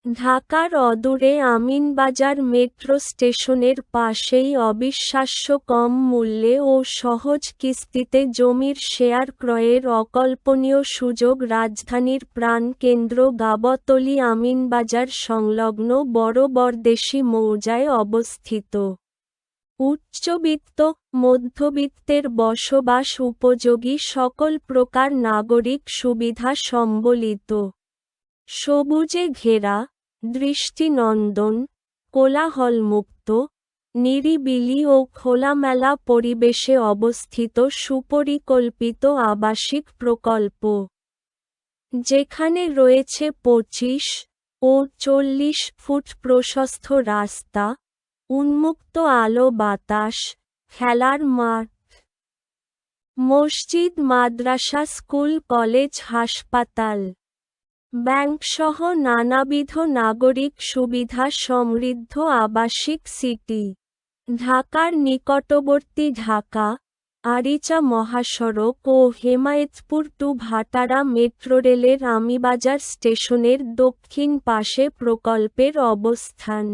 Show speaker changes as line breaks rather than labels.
ঢাকার অদূরে আমিনবাজার মেট্রো স্টেশনের পাশেই অবিশ্বাস্য কম মূল্যে ও সহজ কিস্তিতে জমির শেয়ার ক্রয়ের অকল্পনীয় সুযোগ রাজধানীর প্রাণকেন্দ্র গাবতলী আমিনবাজার সংলগ্ন বড় বরদেশী মৌজায় অবস্থিত। উচ্চবিত্ত, মধ্যবিত্তের বসবাস উপযোগী সকল প্রকার নাগরিক সুবিধা সম্বলিত। সবুজে ঘেরা, দৃষ্টিনন্দন, কোলাহলমুক্ত, নিরিবিলি ও খোলামেলা পরিবেশে অবস্থিত সুপরিকল্পিত আবাসিক প্রকল্প, যেখানে রয়েছে ২৫ ও ৪০ ফুট প্রশস্ত রাস্তা, উন্মুক্ত আলো বাতাস, খেলার মাঠ, মসজিদ, মাদ্রাসা, স্কুল, কলেজ, হাসপাতাল, ব্যাংকসহ নানাবিধ নাগরিক সুবিধা সমৃদ্ধ আবাসিক সিটি। ঢাকার নিকটবর্তী ঢাকা, আরিচা মহাসড়ক ও হেমায়েতপুর টু ভাটারা মেট্রোরেলের আমিবাজার স্টেশনের দক্ষিণ পাশে প্রকল্পের অবস্থান।